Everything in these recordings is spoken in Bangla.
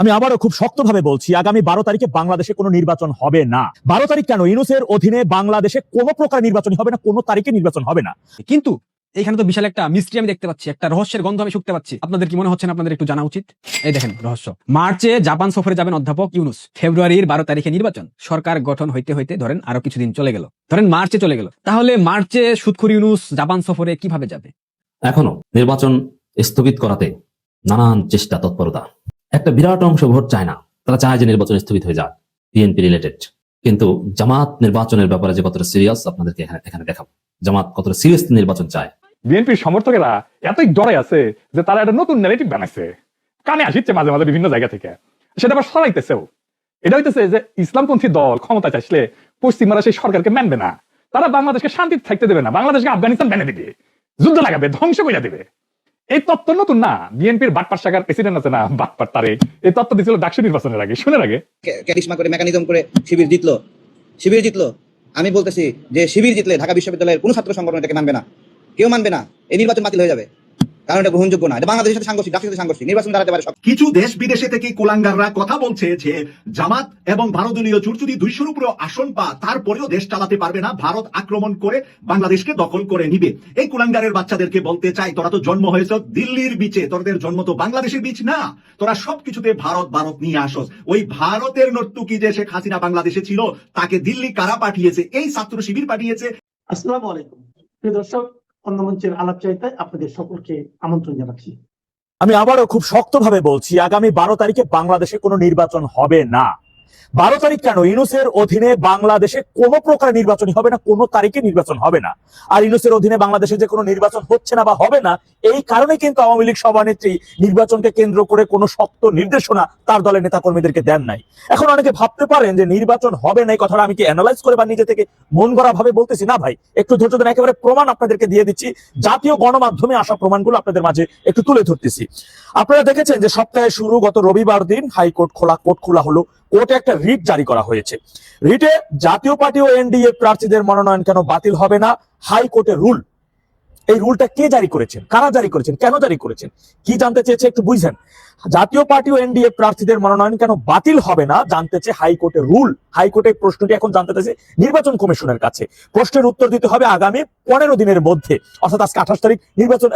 আমি আবারও খুব শক্তভাবে বলছি, আগামী 12 তারিখে বাংলাদেশে কোনো নির্বাচন হবে না। 12 তারিখ কেন, ইউনূসের অধীনে বাংলাদেশে কোনো প্রকার নির্বাচন হবে না, কোনো তারিখে নির্বাচন হবে না। কিন্তু এখানে তো বিশাল একটা মিস্ট্রি আমি দেখতে পাচ্ছি, একটা রহস্যের গন্ধ আমি শুকতে পাচ্ছি। আপনাদের কি মনে হচ্ছে না আপনাদের একটু জানা উচিত? এই দেখেন রহস্য। মার্চে জাপান সফরে যাবেন অধ্যাপক ইউনূস। ফেব্রুয়ারির 12 তারিখে নির্বাচন। সরকার গঠন হইতে হইতে ধরেন আরো কিছুদিন চলে গেল, ধরেন মার্চে চলে গেল। তাহলে মার্চে সুদখোর ইউনূস জাপান সফরে কিভাবে যাবে? এখনো নির্বাচন স্থগিত করাতে নানান চেষ্টা তৎপরতা। একটা বিরাট অংশ ভোট চায় না, তারা চায় যে নির্বাচন স্থগিত হয়ে যাক, বিএনপি রিলেটেড। কিন্তু জামাত নির্বাচনের ব্যাপারে যে কতটা সিরিয়াস আপনাদেরকে এখানে দেখাবো। জামাত কতটা সিরিয়াস নির্বাচন চায়। বিএনপির সমর্থকেরা এতই ডরে আছে যে তারা একটা নতুন ন্যারেটিভ বানাইছে, কানে আসছে মাঝে মাঝে বিভিন্ন জায়গা থেকে, সেটা আবার সরাইতেছেও। এটা হইতেছে যে ইসলামপন্থী দল ক্ষমতায় আসলে পশ্চিমারা সেই সরকারকে মানবে না, তারা বাংলাদেশকে শান্তিতে থাকতে দেবে না, বাংলাদেশকে আফগানিস্তান বানিয়ে দিবে, যুদ্ধ লাগাবে, ধ্বংস করে দেবে। এই তত্ত্ব নতুন না। বিএনপির বাটপার শাখার প্রেসিডেন্ট আছে না, বাটপার তারেক, এই তত্ত্ব দিয়েছিল ডাকসু নির্বাচনের আগে, শুনে আগে ক্যারিশমা করে মেকানিজম করে শিবির জিতলো। আমি বলতেছি যে শিবির জিতলে ঢাকা বিশ্ববিদ্যালয়ের কোনো ছাত্র সংগঠন এটাকে মানবে না, কেউ মানবে না। এই নির্বাচন বাতিল হয়ে যাবে, কারণ এটা গ্রহণযোগ্য না। এটা বাংলাদেশের সাথে সাংঘর্ষিক, জাতির সাথে সাংঘর্ষিক। নির্বাচন দাঁড়াতে পারে সব। কিছু দেশ বিদেশে থেকে কুলাঙ্গাররা কথা বলছে যে জামাত এবং ভারতীয় জোট যদি 200-র উপরে আসন পা, তারপরেও দেশ চালাতে পারবে না, ভারত আক্রমণ করে বাংলাদেশকে দখল করে নিবে। এই কুলাঙ্গারের বাচ্চাদেরকে বলতে চাই, তোরা তো জন্ম হয়েছ দিল্লির বিচে, তোদের জন্ম তো বাংলাদেশের বিচ না। তোরা সবকিছুতে ভারত ভারত নিয়ে আসস। ওই ভারতের নর্তুকি যে শেখ হাসিনা বাংলাদেশে ছিল, তাকে দিল্লি কারা পাঠিয়েছে? এই ছাত্র শিবির পাঠিয়েছে। আসসালামু আলাইকুম প্রিয় দর্শক, অন্য মঞ্চের আলাপ চাইতায় আপনাদের সকলকে আমন্ত্রণ জানাচ্ছি। আমি আবারও খুব শক্তভাবে বলছি, আগামী 12 তারিখে বাংলাদেশে কোনো নির্বাচন হবে না। 12 তারিখ কেন, ইউনূসের অধীনে বাংলাদেশে কোনো প্রকার নির্বাচনই হবে না, কোনো তারিখে নির্বাচন হবে না। আর ইউনূসের অধীনে বাংলাদেশে যে কোনো নির্বাচন হচ্ছে না বা হবে না, এই কারণে কিন্তু আওয়ামী লীগ সভানেত্রী নির্বাচনকে কেন্দ্র করে কোনো শক্ত নির্দেশনা তার দলের নেতাকর্মীদেরকে দেন নাই। এখন অনেকে ভাবতে পারেন যে নির্বাচন হবে না, এই কথাটা আমি কি অ্যানালাইজ করে বা নিজে থেকে মন গড়া ভাবে বলতেছি? না ভাই, একটু ধৈর্য ধরে একেবারে প্রমাণ আপনাদেরকে দিয়ে দিচ্ছি। জাতীয় গণমাধ্যমে আসা প্রমাণগুলো আপনাদের মাঝে একটু তুলে ধরতেছি। আপনারা দেখেছেন যে সপ্তাহের শুরু গত রবিবার দিন হাইকোর্ট কোর্ট খোলা হলো। কোর্টে একটা রিট জারি করা হয়েছে। রিটে জাতীয় পার্টি ও এনডিএ প্রার্থীদের মনোনয়ন কেন বাতিল হবে না, হাইকোর্টের রুল। এই রুলটা কে জারি করেছেন, কারা জারি করেছেন, কেন জারি করেছেন, কি জানতে চেয়েছে একটু বুঝছেন? জাতীয় পার্টি ও এনডিএ প্রার্থীদের মনোনয়ন কেন বাতিল হবে না জানতে চেয়ে হাইকোর্টের রুল। হাইকোর্টের প্রশ্নটি এখন জানতে চাইছে নির্বাচন কমিশনের কাছে। প্রশ্নের উত্তর দিতে হবে আগামী 15 দিনের মধ্যে, অর্থাৎ আজকে 28 তারিখ নির্বাচন,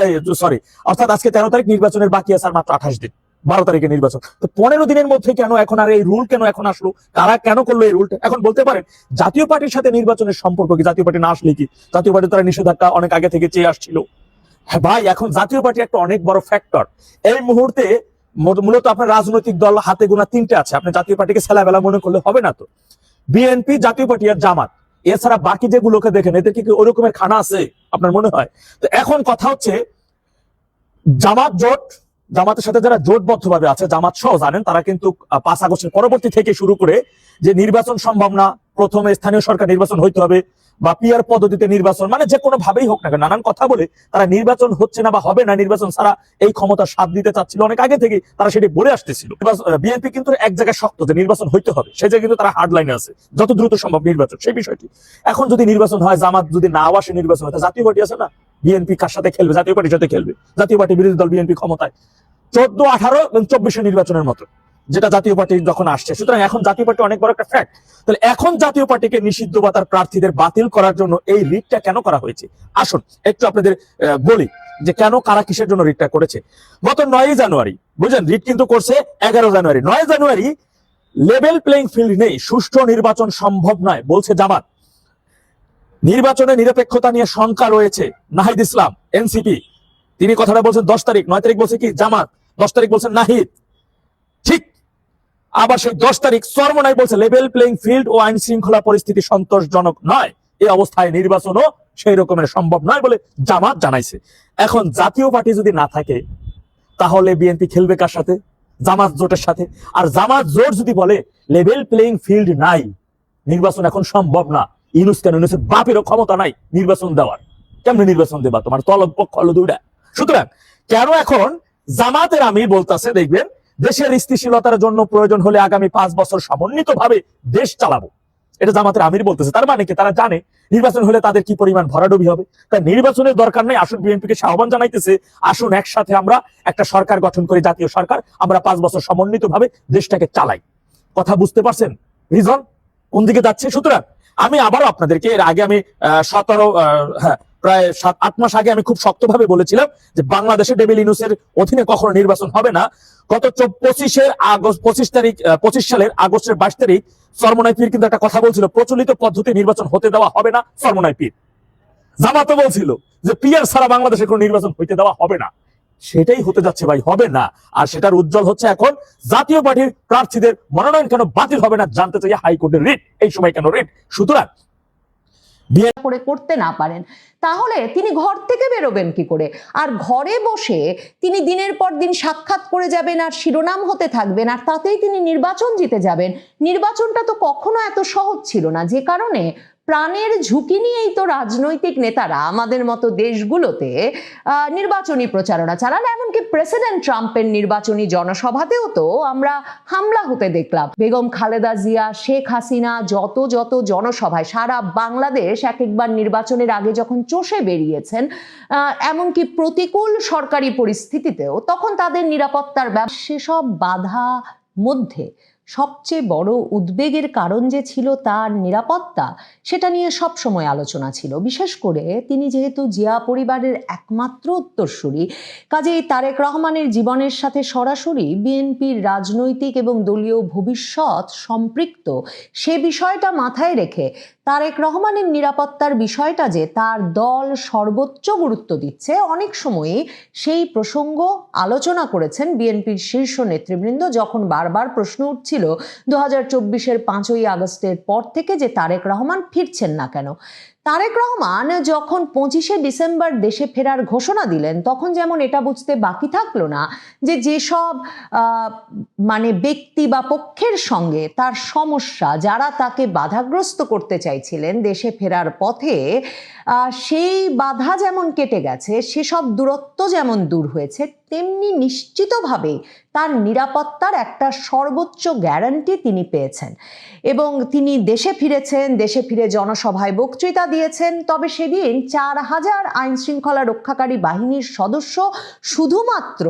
অর্থাৎ আজকে 13 তারিখ, নির্বাচনের বাকি আছে আর মাত্র 28 দিন, 12 তারিখে নির্বাচন। তো 15 দিনের মধ্যে কেন এখন আর এই রুল কেন এখন আসলো, কারা কেন করলো এই রুলটা? এখন বলতে পারেন জাতীয় পার্টির সাথে নির্বাচনের সম্পর্ক কি? জাতীয় পার্টি না আসলে কি? জাতীয় পার্টি তারা নিষেধাজ্ঞা অনেক আগে থেকে চেয়ে আসছিল। হ্যাঁ ভাই, এখন জাতীয় পার্টি একটা অনেক বড় ফ্যাক্টর এই মুহূর্তে। মূলত আপনার রাজনৈতিক দল হাতে গোনা 3টে আছে, আপনি জাতীয় পার্টিকে ছেলেবেলা মনে করলে হবে না। তো বিএনপি, জাতীয় পার্টি আর জামাত, এছাড়া বাকি যেগুলোকে দেখেন, এদের কি ওই রকমের খানা আছে আপনার মনে হয়? তো এখন কথা হচ্ছে জামাত জোট, জামাতের সাথে যারা জোটবদ্ধ ভাবে আছে, জামাত সহ জানেন তারা কিন্তু 5 আগস্টের পরবর্তী থেকে শুরু করে যে নির্বাচন সম্ভব না, প্রথমে স্থানীয় সরকার নির্বাচন হইতে হবে বা পিআর পদ্ধতিতে নির্বাচন, মানে যে কোনো ভাবেই হোক না কেন, নানান কথা বলে তারা নির্বাচন হচ্ছে না বা হবে না, নির্বাচন ছাড়া এই ক্ষমতা স্বাদ দিতে চাচ্ছিল অনেক আগে থেকে, তারা সেটি বলে আসতেছিল। বিএনপি কিন্তু এক জায়গায় শক্ত যে নির্বাচন হইতে হবে, সেই জায়গায় কিন্তু তারা হার্ড লাইনে আছে, যত দ্রুত সম্ভব নির্বাচন, সেই বিষয়টি। এখন যদি নির্বাচন হয়, জামাত যদি না আসে নির্বাচন হয়, জাতীয় পার্টি আছে না, বিএনপি কার সাথে খেলবে? জাতীয় পার্টির সাথে খেলবে। জাতীয় পার্টি বিরোধী দল, বিএনপি ক্ষমতায় 14, 18 এবং 24 নির্বাচনের মতো, যেটা জাতীয় পার্টি যখন আসছে। সুতরাং এখন জাতীয় পার্টি অনেক বড় একটা ফ্যাক্ট। তাহলে এখন জাতীয় পার্টিকে নিষিদ্ধ বা তার প্রার্থীদের বাতিল করার জন্য এই রিটটা কেন করা হয়েছে? আসুন একটু আপনাদের বলি যে কেন, কারা কিসের জন্য রিটটা করেছে। গত 9 জানুয়ারি, বুঝলেন, রিট কিন্তু করছে 11 জানুয়ারি। 9 জানুয়ারি লেভেল প্লেইং ফিল্ড নেই, সুষ্ঠু নির্বাচন সম্ভব নয় বলছে জামাত। নির্বাচনে নিরপেক্ষতা নিয়ে শঙ্কা রয়েছে নাহিদ ইসলাম, এনসিপি, তিনি কথাটা বলছেন 10 তারিখ। 9 তারিখ বলছে কি জামাত, 10 তারিখ বলছেন নাহিদ। ঠিক আবার সেই 10 তারিখ চরমোনাই বলছে লেভেল প্লেইং ফিল্ড ও আইন শৃঙ্খলা পরিস্থিতি সন্তোষজনক নয়, এই অবস্থায় নির্বাচনও সেই রকমের সম্ভব নয় বলে জামাত জানাইছে। এখন জাতীয় পার্টি যদি না থাকে, তাহলে বিএনপি খেলবে কার সাথে? জামাত জোটের সাথে। আর জামাত জোট যদি বলে লেভেল প্লেইং ফিল্ড নাই, নির্বাচন এখন সম্ভব না, ইউনূস কেন, ইউনূসের বাপেরও ক্ষমতা নাই নির্বাচন দেওয়ার, কেমনে নির্বাচন দেবা? তোমার তলব পক্ষ হলো দুইটা। সুতরাং কেন এখন জামাতের আমির বলতেছে, দেখবেন দেশের স্থিতিশীলতার জন্য প্রয়োজন হলে আগামী 5 বছর সমন্বিতভাবে দেশ চালাবো, এটা জামাতের আমির বলতেছে। তার মানে কি তারা জানে নির্বাচন হলে তাদের কি পরিমাণ ভরাডুবি হবে। তাই নির্বাচনের দরকার নেই, আসুন বিএনপিকে আহ্বান জানাইতেছে, আসুন একসাথে আমরা একটা সরকার গঠন করে, জাতীয় সরকার, আমরা 5 বছর সমন্বিতভাবে দেশটাকে চালাই। কথা বুঝতে পারছেন রিজন কোন দিকে যাচ্ছে? সুতরাং আমি আবারও আপনাদেরকে, এর আগে আমি প্রায় 7-8 মাস আগে আমি খুব শক্তভাবে বলেছিলাম যে বাংলাদেশে ডেভিল ইউনূসের অধীনে কখনো নির্বাচন হবে না। গত 25 সালের আগস্টের 22 তারিখ সরমনাই পীর কিন্তু একটা কথা বলছিল, প্রচলিত পদ্ধতি নির্বাচন হতে দেওয়া হবে না। সরমনাই পীর জামাতও বলছিল যে পিয়ার ছাড়া বাংলাদেশে কোনো নির্বাচন হইতে দেওয়া হবে না। সেটাই হতে যাচ্ছে ভাই, হবে না। আর সেটার উজ্জ্বল হচ্ছে এখন জাতীয় পার্টির প্রার্থীদের মনোনয়ন কেন বাতিল হবে না জানতে চাই হাইকোর্টের রিট, এই সময় কেন রিট। সুতরাং করে করতে না পারেন তাহলে তিনি ঘর থেকে বেরোবেন কি করে? আর ঘরে বসে তিনি দিনের পর দিন সাক্ষাৎ করে যাবেন আর শিরোনাম হতে থাকবেন, আর তাতেই তিনি নির্বাচন জিতে যাবেন। নির্বাচনটা তো কখনো এত সহজ ছিল না, যে কারণে প্রাণের ঝুঁকি নিয়েই তো রাজনৈতিক নেতারা আমাদের মতো দেশগুলোতে নির্বাচনী প্রচারণা চালান। এমনকি প্রেসিডেন্ট ট্রাম্পের নির্বাচনী জনসভাতেও তো আমরা হামলা হতে দেখলাম। বেগম খালেদা জিয়া, শেখ হাসিনা যত জনসভায় সারা বাংলাদেশ এক একবার নির্বাচনের আগে যখন চষে বেরিয়েছেন, এমনকি প্রতিকূল সরকারি পরিস্থিতিতেও, তখন তাদের নিরাপত্তার সেসব বাধা মধ্যে সবচেয়ে বড় উদ্বেগের কারণ যে ছিল তার নিরাপত্তা, সেটা নিয়ে সব সময় আলোচনা ছিল। বিশেষ করে তিনি যেহেতু জিয়া পরিবারের একমাত্র উত্তরসূরি, কাজেই তারেক রহমানের জীবনের সাথে সরাসরি বিএনপির রাজনৈতিক এবং দলীয় ভবিষ্যৎ সম্পৃক্ত, সে বিষয়টা মাথায় রেখে তারেক রহমানের নিরাপত্তার বিষয়টা যে তার দল সর্বোচ্চ গুরুত্ব দিচ্ছে, অনেক সময়ই সেই প্রসঙ্গ আলোচনা করেছেন বিএনপির শীর্ষ নেতৃবৃন্দ, যখন বারবার প্রশ্ন উঠছিল 2024-এর 5ই আগস্টের পর থেকে যে তারেক রহমান ফিরছেন না কেন। তারেক রহমান যখন 25শে ডিসেম্বর দেশে ফেরার ঘোষণা দিলেন, তখন যেমন এটা বুঝতে বাকি থাকলো না যে যেসব ব্যক্তি বা পক্ষের সঙ্গে তার সমস্যা, যারা তাকে বাধাগ্রস্ত করতে চাইছিলেন দেশে ফেরার পথে, সেই বাধা যেমন কেটে গেছে, সেসব দূরত্ব যেমন দূর হয়েছে, তেমনি নিশ্চিতভাবে তার নিরাপত্তার একটা সর্বোচ্চ গ্যারান্টি তিনি পেয়েছেন। এবং তিনি দেশে ফিরেছেন, দেশে ফিরে জনসভায় বক্তৃতা দিয়েছেন। তবে সেদিন 4000 আইন শৃঙ্খলা রক্ষাকারী বাহিনীর সদস্য শুধুমাত্র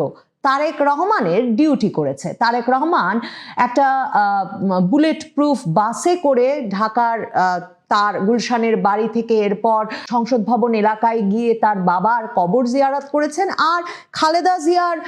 তারেক রহমানের ডিউটি করেছে। তারেক রহমান একটা বুলেট প্রুফ বাসে করে ঢাকার তার গুলশানের বাড়ি থেকে এরপর সংসদ ভবন এলাকায় গিয়ে তার বাবার কবর জিয়ারত করেছেন। আর খালেদা জিয়ার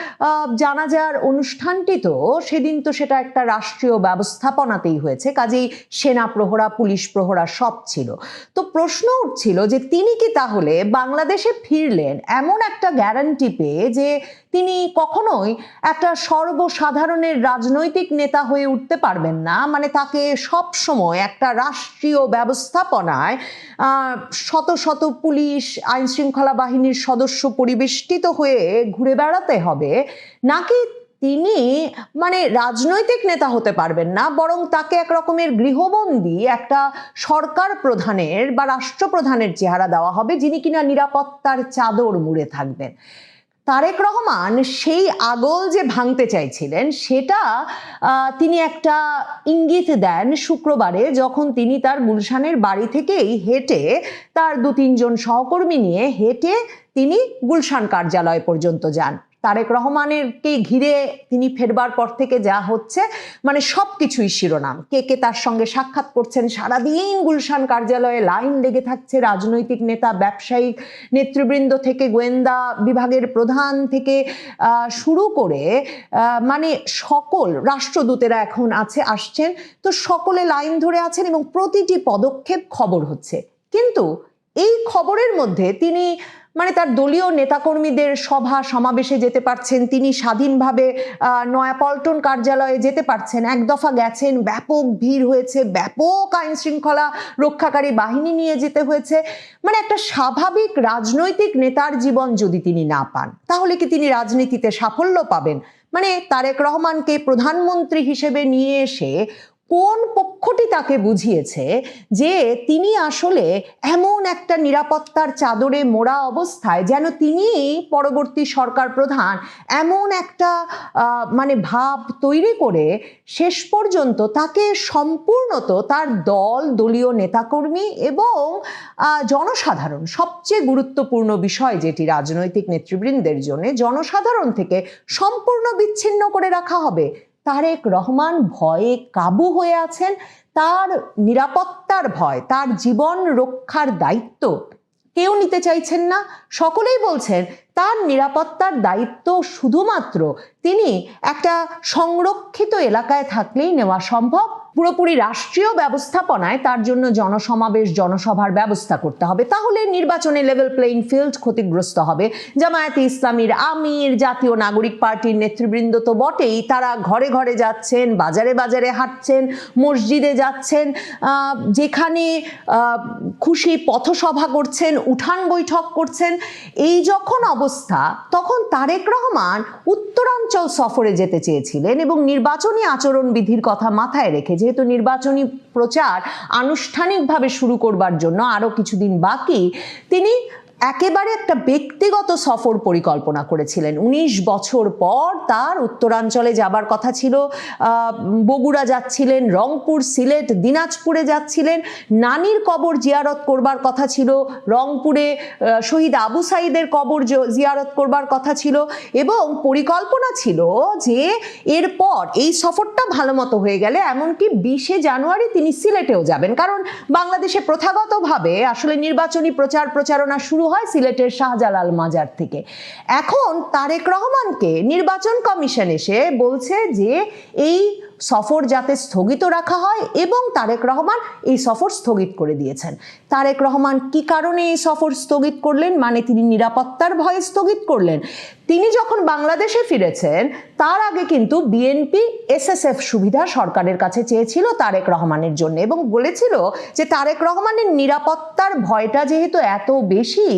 জানাজার অনুষ্ঠানটি তো সেদিন তো সেটা একটা রাষ্ট্রীয় ব্যবস্থাপনাতেই হয়েছে, কাজেই সেনা প্রহরা, পুলিশ প্রহরা সব ছিল। তো প্রশ্ন উঠছিল যে তিনি কি তাহলে বাংলাদেশে ফিরলেন এমন একটা গ্যারান্টি পেয়ে যে তিনি কখনোই একটা সর্বসাধারণের রাজনৈতিক নেতা হয়ে উঠতে পারবেন না, তাকে সব সময় একটা রাষ্ট্রীয় ব্যবস্থাপনায় শত শত পুলিশ, আইন শৃঙ্খলা বাহিনীর সদস্য পরিবেষ্টিত হয়ে ঘুরে বেড়াতে হবে, নাকি তিনি রাজনৈতিক নেতা হতে পারবেন না, বরং তাকে এক রকমের গৃহবন্দী একটা সরকার প্রধানের বা রাষ্ট্রপ্রধানের চেহারা দেওয়া হবে, যিনি কিনা নিরাপত্তার চাদর মুড়ে থাকবেন। তারেক রহমান সেই আগল যে ভাঙতে চাইছিলেন, সেটা তিনি একটা ইঙ্গিত দেন শুক্রবারে, যখন তিনি তার গুলশানের বাড়ি থেকেই হেঁটে, তার 2-3 জন সহকর্মী নিয়ে হেঁটে তিনি গুলশান কার্যালয় পর্যন্ত যান। তারেক রহমানেরকে ঘিরে তিনি ফেরবার পর থেকে যা হচ্ছে, সবকিছুই শিরোনাম। কে কে তার সঙ্গে সাক্ষাৎ করছেন, সারাদিন গুলশান কার্যালয়ে লাইন লেগে থাকছে রাজনৈতিক নেতা, ব্যবসায়িক নেতৃবৃন্দ থেকে গোয়েন্দা বিভাগের প্রধান থেকে শুরু করে সকল রাষ্ট্রদূতেরা এখন আসছেন, তো সকলে লাইন ধরে আছেন এবং প্রতিটি পদক্ষেপ খবর হচ্ছে। কিন্তু এই খবরের মধ্যে তিনি তার দলীয় নেতাকর্মীদের সভা সমাবেশে যেতে পারছেন, তিনি স্বাধীনভাবে নয়াপল্টন কার্যালয়ে যেতে পারছেন, এক দফা গেছেন, ব্যাপক ভিড় হয়েছে, ব্যাপক আইন শৃঙ্খলা রক্ষাকারী বাহিনী নিয়ে যেতে হয়েছে। একটা স্বাভাবিক রাজনৈতিক নেতার জীবন যদি তিনি না পান, তাহলে কি তিনি রাজনীতিতে সাফল্য পাবেন? তারেক রহমানকে প্রধানমন্ত্রী হিসেবে নিয়ে এসে কোন পক্ষটি তাকে বুঝিয়েছে যে তিনি আসলে এমন একটা নিরাপত্তার চাদরে মোড়া অবস্থায় যেন তিনি পরবর্তী সরকার প্রধান, এমন একটা মানে ভাব তৈরি করে শেষ পর্যন্ত তাকে সম্পূর্ণত তার দল, দলীয় নেতাকর্মী এবং জনসাধারণ, সবচেয়ে গুরুত্বপূর্ণ বিষয় যেটি রাজনৈতিক নেতৃবৃন্দের জন্য, জনসাধারণ থেকে সম্পূর্ণ বিচ্ছিন্ন করে রাখা হবে। তারেক রহমান ভয়ে কাবু হয়ে আছেন। তার নিরাপত্তার ভয়, তার জীবন রক্ষার দায়িত্ব কেউ নিতে চাইছেন না। সকলেই বলছেন তার নিরাপত্তার দায়িত্ব শুধুমাত্র তিনি একটা সংরক্ষিত এলাকায় থাকলেই নেওয়া সম্ভব। পুরোপুরি রাষ্ট্রীয় ব্যবস্থাপনায় তার জন্য জনসমাবেশ, জনসভার ব্যবস্থা করতে হবে, তাহলে নির্বাচনে লেভেল প্লেইং ফিল্ড ক্ষতিগ্রস্ত হবে। জামায়াতে ইসলামীর আমির, জাতীয় নাগরিক পার্টির নেতৃবৃন্দ তো বটেই, তারা ঘরে ঘরে যাচ্ছেন, বাজারে বাজারে হাঁটছেন, মসজিদে যাচ্ছেন, যেখানে খুশি পথসভা করছেন, উঠান বৈঠক করছেন। এই যখন অবস্থা, তখন তারেক রহমান উত্তরাঞ্চল সফরে যেতে চেয়েছিলেন এবং নির্বাচনী আচরণবিধির কথা মাথায় রেখে, যেহেতু নির্বাচনী প্রচার আনুষ্ঠানিকভাবে শুরু করবার জন্য আরো কিছুদিন বাকি, তিনি একেবারে একটা ব্যক্তিগত সফর পরিকল্পনা করেছিলেন। 19 বছর পর তার উত্তরাঞ্চলে যাবার কথা ছিল, বগুড়া যাচ্ছিলেন, রংপুর, সিলেট, দিনাজপুরে যাচ্ছিলেন, নানির কবর জিয়ারত করবার কথা ছিল, রংপুরে শহীদ আবু সাইদের কবর জিয়ারত করবার কথা ছিল, এবং পরিকল্পনা ছিল যে এরপর এই সফরটা ভালো মতো হয়ে গেলে এমনকি 20 জানুয়ারি তিনি সিলেটেও যাবেন, কারণ বাংলাদেশে প্রথাগতভাবে আসলে নির্বাচনী প্রচারণা শুরু হয় সিলেটের শাহজালাল মাজার থেকে। এখন তারেক রহমানকে নির্বাচন কমিশন এসে বলছে যে এই সফর যাতে স্থগিত রাখা হয়, এবং তারেক রহমান এই সফর স্থগিত করে দিয়েছেন। তারেক রহমান কি কারণে এই সফর স্থগিত করলেন? মানে তিনি নিরাপত্তার ভয়ে স্থগিত করলেন। তিনি যখন বাংলাদেশে ফিরেছেন তার আগে কিন্তু বিএনপি এসএসএফ সুবিধা সরকারের কাছে চেয়েছিল তারেক রহমানের জন্য, এবং বলেছিল যে তারেক রহমানের নিরাপত্তার ভয়টা যেহেতু এত বেশি,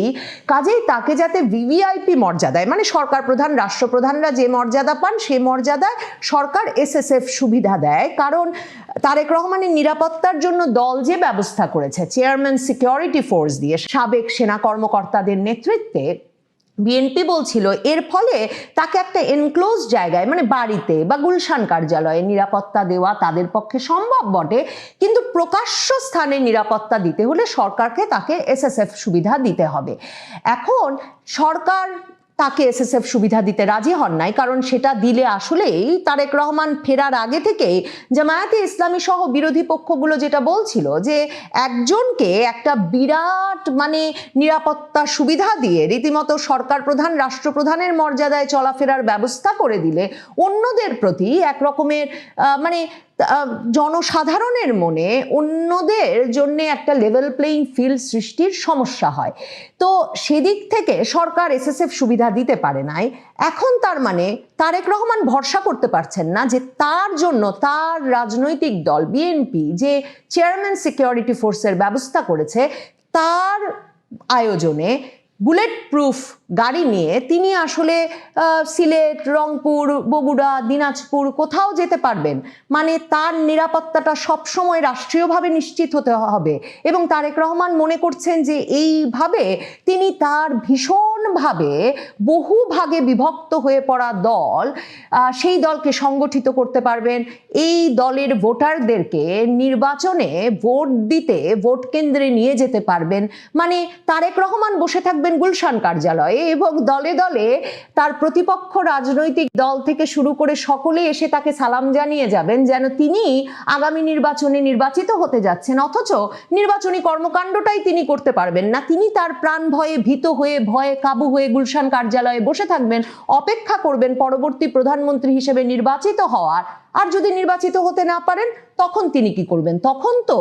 কাজেই তাকে যাতে ভিভিআইপি মর্যাদায়, মানে সরকার প্রধান, রাষ্ট্রপ্রধানরা যে মর্যাদা পান সেই মর্যাদায় সরকার এসএসএফ সুবিধা দেয়। কারণ তারেক রহমানের নিরাপত্তার জন্য দল যে ব্যবস্থা করেছে, চেয়ারম্যান সিকিউরিটি ফোর্স দিয়ে সাবেক সেনা কর্মকর্তাদের নেতৃত্বে, বিএনপি বলছিল এর ফলে তাকে একটা এনক্লোজ জায়গায়, মানে বাড়িতে বা গুলশান কার্যালয়ে নিরাপত্তা দেওয়া তাদের পক্ষে সম্ভব বটে, কিন্তু প্রকাশ্য স্থানে নিরাপত্তা দিতে হলে সরকারকে তাকে এসএসএফ সুবিধা দিতে হবে। এখন সরকার তাকে এসএসএফ সুবিধা দিতে রাজি হন নাই, কারণ সেটা দিলে আসলেই তারেক রহমান ফেরার আগে থেকেই জামায়াতে ইসলামী সহ বিরোধী পক্ষগুলো যেটা বলছিল যে একজনকে একটা বিরাট মানে নিরাপত্তা সুবিধা দিয়ে রীতিমতো সরকার প্রধান, রাষ্ট্রপ্রধানের মর্যাদায় চলাফেরার ব্যবস্থা করে দিলে অন্যদের প্রতি এক রকমের মানে জনসাধারণের মনে অন্যদের জন্য একটা লেভেল প্লেইং ফিল্ড সৃষ্টির সমস্যা হয়। তো সেদিক থেকে সরকার এসএসএফ সুবিধা দিতে পারে নাই। এখন তার মানে তারেক রহমান ভরসা করতে পারছেন না যে তার জন্য তার রাজনৈতিক দল বিএনপি যে চেয়ারম্যান সিকিউরিটি ফোর্সের ব্যবস্থা করেছে, তার আয়োজনে বুলেট প্রুফ গাড়ি নিয়ে তিনি আসলে সিলেট, রংপুর, বগুড়া, দিনাজপুর কোথাও যেতে পারবেন। মানে তার নিরাপত্তাটা সবসময় রাষ্ট্রীয়ভাবে নিশ্চিত হতে হবে, এবং তারেক রহমান মনে করছেন যে এইভাবে তিনি তার ভীষণভাবে বহু ভাগে বিভক্ত হয়ে পড়া দল, সেই দলকে সংগঠিত করতে পারবেন, এই দলের ভোটারদেরকে নির্বাচনে ভোট দিতে ভোট কেন্দ্রে নিয়ে যেতে পারবেন। মানে তারেক রহমান বসে থাকবেন গুলশান কার্যালয়ে এবং দলে দলে তার প্রতিপক্ষ রাজনৈতিক দল থেকে শুরু করে সকলে এসে তাকে সালাম জানিয়ে যাবেন যেন তিনি আগামী নির্বাচনে নির্বাচিত হতে যাচ্ছেন, অথচ নির্বাচনী কর্মকাণ্ডটাই তিনি করতে পারবেন না। তিনি তার প্রাণ ভয়ে ভীত হয়ে, ভয়ে কাবু হয়ে গুলশান কার্যালয়ে বসে থাকবেন, অপেক্ষা করবেন পরবর্তী প্রধানমন্ত্রী হিসেবে নির্বাচিত হওয়ার। আর যদি নির্বাচিত হতে না পারেন তখন তিনি কি করবেন? তখন তো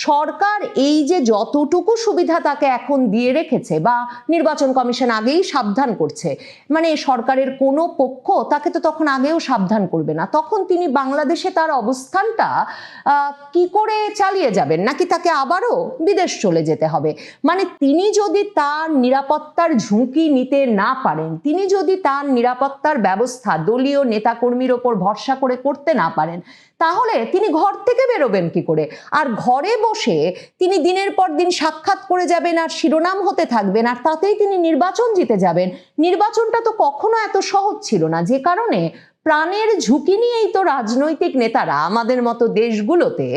সরকার এই যে যতটুকু সুবিধা তাকে এখন দিয়ে রেখেছে বা নির্বাচন কমিশন আগেই সাবধান করছে, মানে সরকারের কোনো পক্ষ তাকে তো তখন আগেও সাবধান করবে না। তখন তিনি বাংলাদেশে তার অবস্থানটা কি করে চালিয়ে যাবেন? নাকি তাকে আবারও বিদেশ চলে যেতে হবে? মানে তিনি যদি তার নিরাপত্তার ঝুঁকি নিতে না পারেন, তিনি যদি তার নিরাপত্তার ব্যবস্থা দলীয় নেতাকর্মীর ওপর ভরসা করে করতে না পারেন, তাহলে তিনি ঘর থেকে বেরোবেন কি করে? আর ঘরে বসে তিনি দিনের পর দিন সাক্ষাৎ করে যাবেন আর শিরোনাম হতে থাকবেন, আর তাতেই তিনি নির্বাচন জিতে যাবেন। নির্বাচনটা তো কখনো এত সহজ ছিল না, যে কারণে প্রাণের ঝুঁকি নিয়েই তো রাজনৈতিক নেতারা আমাদের মতো দেশগুলোতে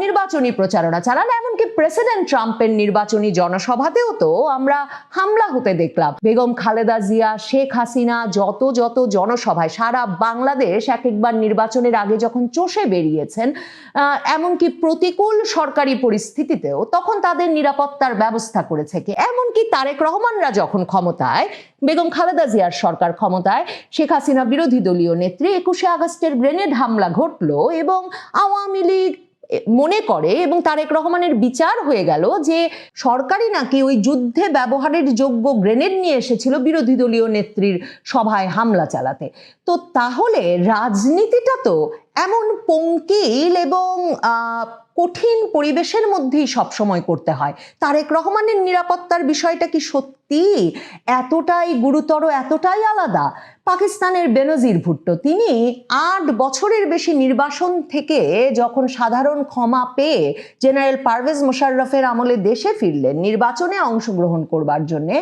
নির্বাচনী প্রচারণা চালান। এমনকি প্রেসিডেন্ট ট্রাম্পের নির্বাচনী জনসভাতেও তো আমরা হামলা হতে দেখলাম। বেগম খালেদা জিয়া, শেখ হাসিনা যত জনসভায় সারা বাংলাদেশ এক একবার নির্বাচনের আগে যখন চষে বেরিয়েছেন, এমনকি প্রতিকূল সরকারি পরিস্থিতিতেও তখন তাদের নিরাপত্তার ব্যবস্থা করেছে কে? এমনকি তারেক রহমানরা যখন ক্ষমতায়, বেগম খালেদা জিয়ার সরকার ক্ষমতায়, শেখ হাসিনা বিরোধী দলীয় নেত্রী, 21শে আগস্টের গ্রেনেড হামলা ঘটলো এবং আওয়ামী লীগ মনে করে এবং তারেক রহমানের বিচার হয়ে গেল যে সরকারই নাকি ওই যুদ্ধে ব্যবহারের যোগ্য গ্রেনেড নিয়ে এসেছিল বিরোধী দলীয় নেত্রীর সভায় হামলা চালাতে। তো তাহলে রাজনীতিটা তো এমন পঙ্কিল এবং কঠিন পরিবেশের মধ্যেই সবসময় করতে হয়। তারেক রহমানের নিরাপত্তার বিষয়টা কি সত্যি এতটাই গুরুতর, এতটাই আলাদা? পাকিস্তানের বেনজির ভুট্টো, তিনি 8 বছরের বেশি নির্বাসন থেকে যখন সাধারণ ক্ষমা পেয়ে জেনারেল পারভেজ মোশাররফের আমলে দেশে ফিরলেন নির্বাচনে অংশগ্রহণ করবার জন্যে,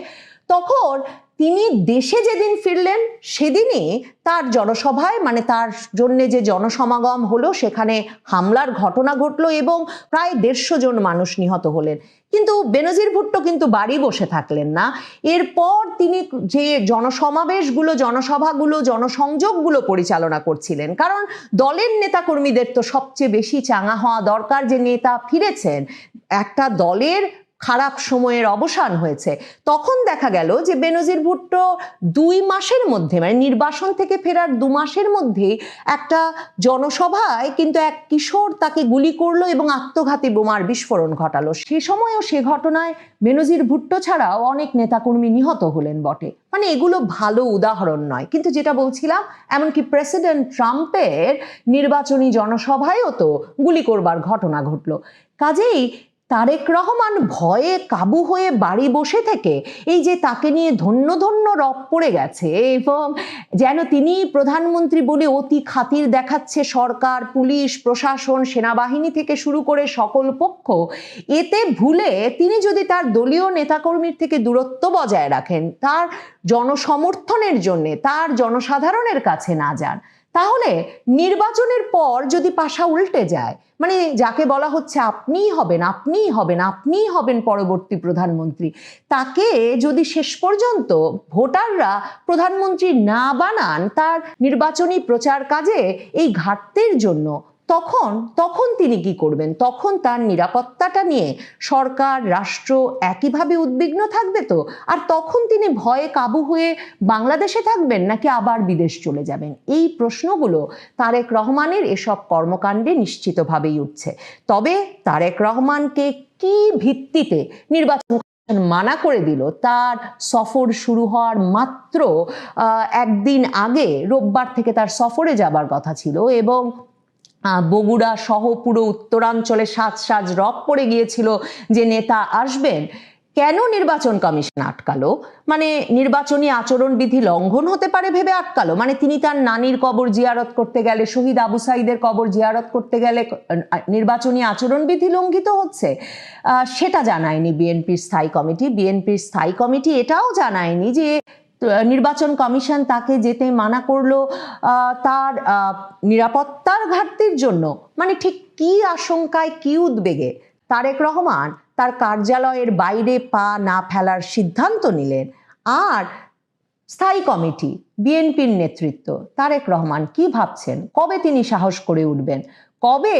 তখন তিনি দেশে যেদিন ফিরলেন সেদিনই তার জনসভায়, মানে তার জন্য যে জনসমাগম হলো, সেখানে হামলার ঘটনা ঘটলো এবং প্রায় 150 জন মানুষ নিহত হলেন। কিন্তু বেনজির ভুট্টো কিন্তু বাড়ি বসে থাকলেন না। এরপর তিনি যে জনসমাবেশগুলো, জনসভাগুলো, জনসংযোগগুলো পরিচালনা করছিলেন, কারণ দলের নেতাকর্মীদের তো সবচেয়ে বেশি চাঙা হওয়া দরকার যে নেতা ফিরেছেন, একটা দলের খারাপ সময়ের অবসান হয়েছে। তখন দেখা গেল যে বেনজির ভুট্টো 2 মাসের মধ্যে, মানে নির্বাসন থেকে ফেরার 2 মাসের মধ্যেই একটা জনসভায় কিন্তু এক কিশোর তাকে গুলি করলো এবং আত্মঘাতী বোমার বিস্ফোরণ ঘটালো। সে সময়ও সে ঘটনায় বেনজির ভুট্টো ছাড়াও অনেক নেতাকর্মী নিহত হলেন বটে। মানে এগুলো ভালো উদাহরণ নয়, কিন্তু যেটা বলছিলাম, এমনকি প্রেসিডেন্ট ট্রাম্পের নির্বাচনী জনসভায়ও তো গুলি করবার ঘটনা ঘটলো। কাজেই তারেক রহমান ভয়ে কাবু হয়ে বাড়ি বসে থেকে এই যে তাকে নিয়ে ধন্য রব পড়ে গেছে এবং যেন তিনি প্রধানমন্ত্রী বলে অতি খাতির দেখাচ্ছে সরকার, পুলিশ, প্রশাসন, সেনাবাহিনী থেকে শুরু করে সকল পক্ষ, এতে ভুলে তিনি যদি তার দলীয় নেতাকর্মীর থেকে দূরত্ব বজায় রাখেন, তার জনসমর্থনের জন্য তার জনসাধারণের কাছে না যান, তাহলে নির্বাচনের পর যদি পাশা উল্টে যায়, মানে যাকে বলা হচ্ছে আপনিই হবেন পরবর্তী প্রধানমন্ত্রী, তাকে যদি শেষ পর্যন্ত ভোটাররা প্রধানমন্ত্রী না বানান তার নির্বাচনী প্রচার কাজে এই ঘাটতির জন্য, তখন তিনি কি করবেন? তখন তার নিরাপত্তাটা নিয়ে সরকার, রাষ্ট্র একইভাবে উদ্বিগ্ন থাকবে তো? আর তখন তিনি ভয়ে কাবু হয়ে বাংলাদেশে থাকবেন নাকি আবার বিদেশ চলে যাবেন? এই প্রশ্নগুলো তারেক রহমানের এসব কর্মকাণ্ডে নিশ্চিতভাবেই উঠছে। তবে তারেক রহমানকে কি ভিত্তিতে নির্বাচন মানা করে দিল? তার সফর শুরু হওয়ার মাত্র একদিন আগে, রোববার থেকে তার সফরে যাবার কথা ছিল এবং বগুড়া সহ পুরো উত্তরাঞ্চলে সাজ রব পড়ে গিয়েছিল যে নেতা আসবেন। কেন নির্বাচন কমিশন আটকালো? মানে নির্বাচনী আচরণবিধি লঙ্ঘন হতে পারে ভেবে আটকালো? মানে তিনি তার নানির কবর জিয়ারত করতে গেলে, শহীদ আবু সাইদের কবর জিয়ারত করতে গেলে নির্বাচনী আচরণবিধি লঙ্ঘিত হচ্ছে? সেটা জানায়নি বিএনপির স্থায়ী কমিটি। বিএনপির স্থায়ী কমিটি এটাও জানায়নি যে নির্বাচন কমিশন তাকে যেতে মানা করলো তার নিরাপত্তার ঘাটতির জন্য। মানে ঠিক কি আশঙ্কায়, কি উদ্বেগে তারেক রহমান তার কার্যালয়ের বাইরে পা না ফেলার সিদ্ধান্ত নিলেন? আর স্থায়ী কমিটি, বিএনপির নেতৃত্ব, তারেক রহমান কি ভাবছেন? কবে তিনি সাহস করে উঠবেন? কবে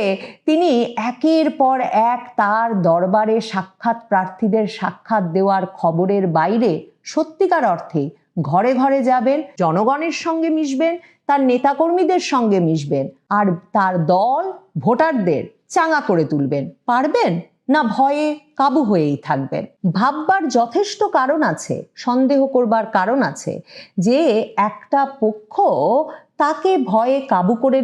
তিনি একের পর এক তার দরবারে সাক্ষাৎ প্রার্থীদের সাক্ষাৎ দেওয়ার খবরের বাইরে সত্যিকার অর্থে ঘরে ঘরে যাবেন, জনগণের সঙ্গে মিশবেন, তার নেতাকর্মীদের সঙ্গে মিশবেন আর তার দল ভোটারদের চাঙা করে তুলবেন? পারবেন না ভয়ে কাবু হয়েই থাকবেন? ভাববার যথেষ্ট কারণ আছে, সন্দেহ করবার কারণ আছে যে একটা পক্ষ তাকে ভয়ে কাবু করে